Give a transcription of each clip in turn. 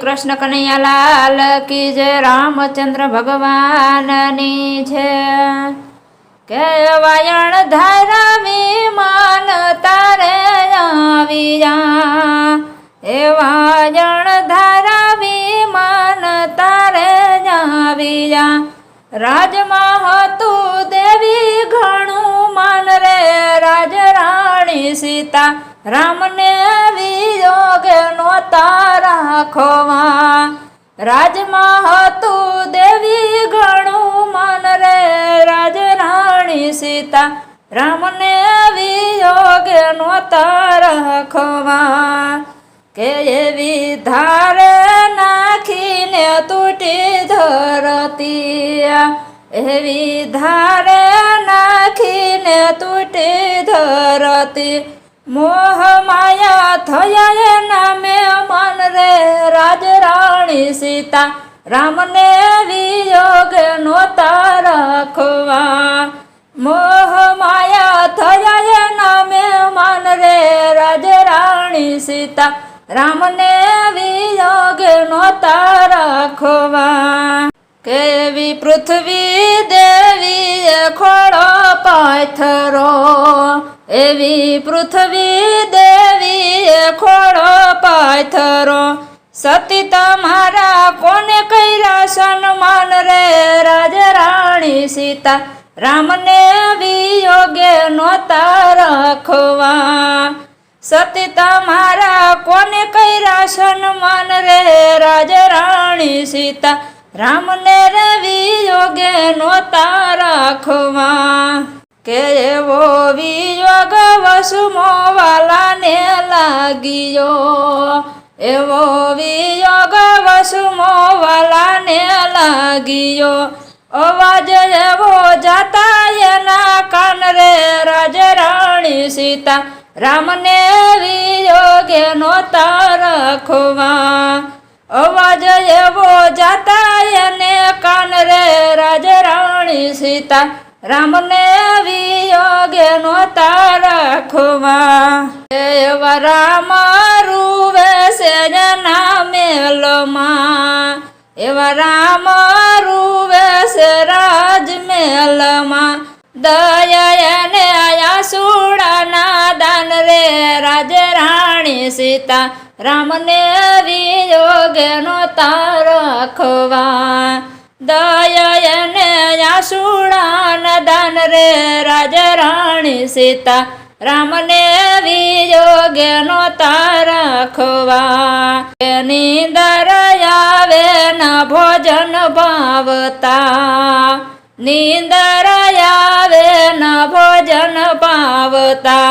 કૃષ્ણ કનૈયાલાલ કી જય, રામચંદ્ર ભગવાનની છે કે વાયણ ધારા વિમાન તારે આવી જા, એ વાયણ ધારા વિમાન તારે આવી જા, રાજમાં હતું દેવી ઘણું માન રે, રાજ રાણી સીતા રામને વિયોગ નોતા રાખવા, રાજમાં હતું દેવી ઘણું માન રે, રાજ રાણી સીતા રામને વિયોગ નોતા રાખવા, કે એવી ધારે નાખીને તૂટી ધરતી, એવી ધારે નાખીને તૂટી ધરતી, મોહ માયા થયા એના મેમાન રે, રાજ રાણી સીતા રામને વિયોગ નોતા રાખવા, મોહ માયા થયા એના મેમાન રે, રાજ રાણી સીતા રામને વિયોગ નોતા રાખવા, કેવી પૃથ્વી દેવી ખોળો પાથરો, એવી પૃથ્વી દેવી ખોળો પાથરો, સતી તમારા કોને કર્યા સન્માન રે, રાજ રાણી સીતા રામને વિયોગે નોતા રાખવા, સતી તમારા કોને કર્યા સન્માન રે, રાજ રાણી સીતા રામને રે વિયોગે નોતા રાખવા, કે એવો વિયોગ વસુમો વાલાને લાગ્યો, એવો વિયોગ વસુમો વાલાને લાગ્યો, અવાજ એવો જાતા એના કાન રે, રાજ રાણી સીતા રામને વિયોગે નોતા રાખવા, અવાજ એવો જાતા એને કાન રે, રાજ રાણી સીતા રામને વિયોગે નોતા રાખવા, એવા રામ રૂવે છે જેના મેલમાં, એવા રામ રૂવે છે રાજમેલમાં, દયા એને આસુડાના દાન રે, રાજ રાણી સીતા રામને વિયોગે નોતા રાખવા, દયા એને આસુડાના દાન રે, રાજ રાણી સીતા રામને વિયોગે નોતા રાખવા, નીંદર આવે ના ભોજન ભાવતા, નીંદર આવે ના ભોજન ભાવતા,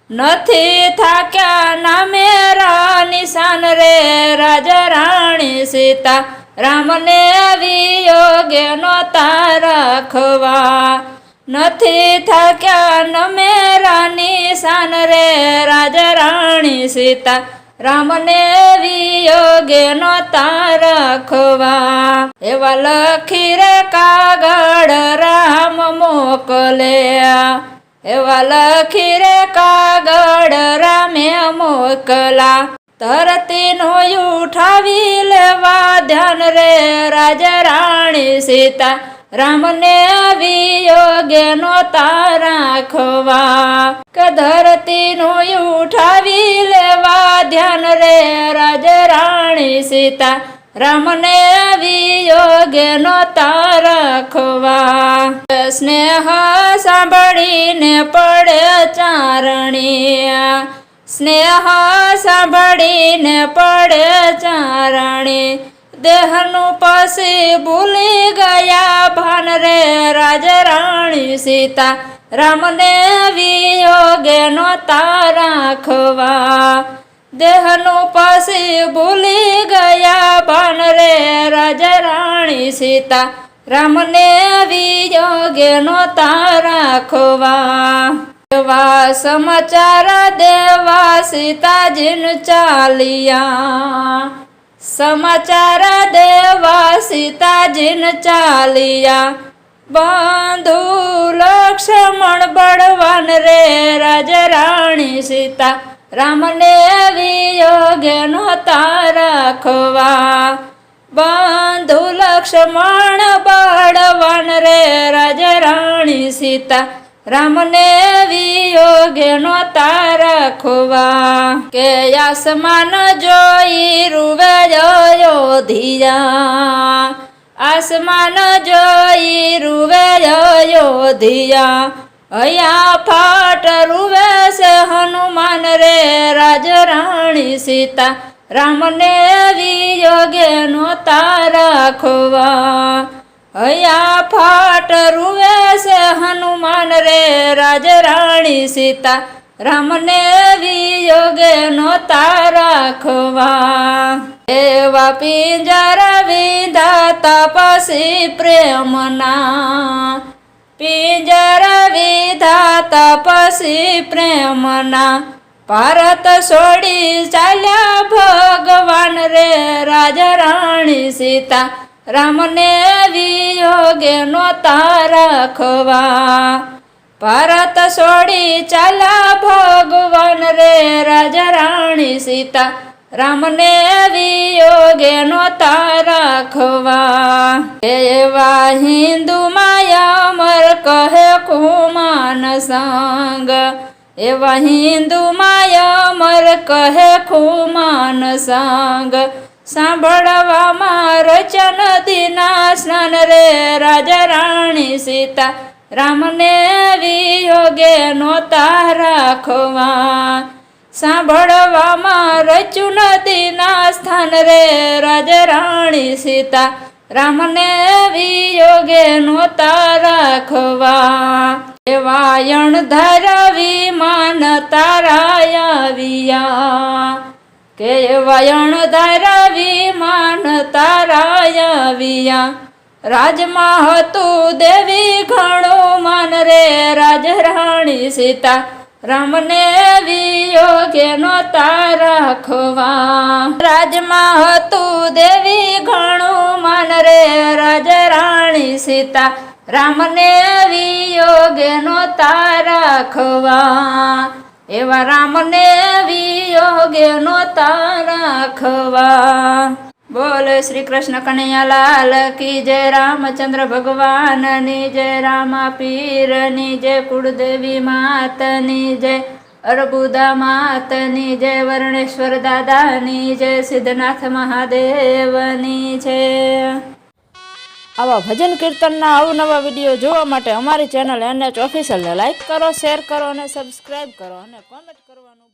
નથી થાક્યા ના મેરા નિશાન રે, રાજ રાણી સીતા રામને વિયોગે નોતા રાખવા, નથી થાક્યા ન મેરા નિશાન રે, રાજ રાણી સીતા રામને વિયોગે નોતા રાખવા, એવા લખી રે કાગળ રામ મોકલ્યા, એવા લખી રે કાગળ રામે મોકલા, ધરતીનો ઉઠાવી લેવા ધ્યાન રે, રાજ રાણી સીતા રામને વિયોગે નોતા રાખવા, કે ધરતીનો ઉઠાવી લેવા ધ્યાન રે, રાજ રાણી સીતા રામને વિયોગે નોતા રાખવા, સ્નેહ સાંભળીને પડે ચારણી, સ્નેહ સાંભળીને પડે ચારણી, દેહનું પછી ભૂલી ગયા ભાન રે, રાજ રાણી સીતા રામને વિયોગે નોતા રાખવા, દેહનું પછી ભૂલી ગયા ભાન રે, રાજ રાણી સીતા રામને વિયોગે નોતા રાખવા, એવા સમાચાર દેવા સીતાજીને ચાલ્યા, સમાચાર દેવા સીતાજીને ચાલ્યા, બંધુ લક્ષ્મણ બળવાન રે, રાજ રાણી સીતા રામને વિયોગે નહોતા રાખવા બંધુ લક્ષ્મણ બળવાન રે રાજા રાણી સીતા રામને વિયોગે નહોતા રાખવા કે આસમાન જોઈ રૂવે અયોધ્યા આસમાન જોઈ રૂવે અયોધ્યા અહીંયા ફાટ રૂવે છે હનુમાન રે રાજા રાણી સીતા રામને વિયોગે નહોતા રાખવા અહીંયા ફાટ રૂવે છે હનુમાન રે રાજા રાણી સીતા રામને વિયોગે નહોતા રાખવા એવા પિંજર વિધાતા પછી પ્રેમના પિંજર વિધાતા પછી પ્રેમના ભારત છોડી ચાલ્યા ભગવાન રે રાજા રાણી સીતા રામને વિયોગે નહોતા રાખવા ભારત છોડી ચાલ્યા ભગવાન રે રાજા રાણી સીતા રામને વિયોગે નહોતા રાખવા એવા હિન્દુ માયા અમર કહે કુમાન સંગ એવા હિન્દુ માયા અમર કહે કુમાન સંગ સાંભળવામાં રચન દીના સ્નાન રે રાજા રાણી સીતા રામને વિયોગે નહોતા રાખવા સાંભળવામાં રચુ નદીના સ્થાન રે રાજા રાણી સીતા રામને વિયોગે નહોતા રાખવા એવા અણધર વિમાન તારા આવ્યા કે અણધર વિમાન તારા આવ્યા રાજમાં હતું દેવી ઘણું માન રે રાજા રાણી સીતા રામને વિયોગે નહોતા રાખવા રાજમાં હતું દેવી ઘણું માન રે રાજા રાણી સીતા રામને વિયોગે નહોતા રાખવા એવા રામને વિયોગે નહોતા રાખવા બોલ શ્રી કૃષ્ણ કનૈયાલાલ કી જય રામચંદ્ર ભગવાનની જય રામા પીરની જય કુળદેવી માતની જય અર્બુદા માતની જય વર્ણેશ્વર દાદાની જય સિદ્ધનાથ મહાદેવની જય આવા ભજન કીર્તનના અવનવા વિડીયો જોવા માટે અમારી ચેનલ NH ઓફિશિયલને લાઈક કરો, શેર કરો અને સબસ્ક્રાઈબ કરો અને કોમેન્ટ કરવાનું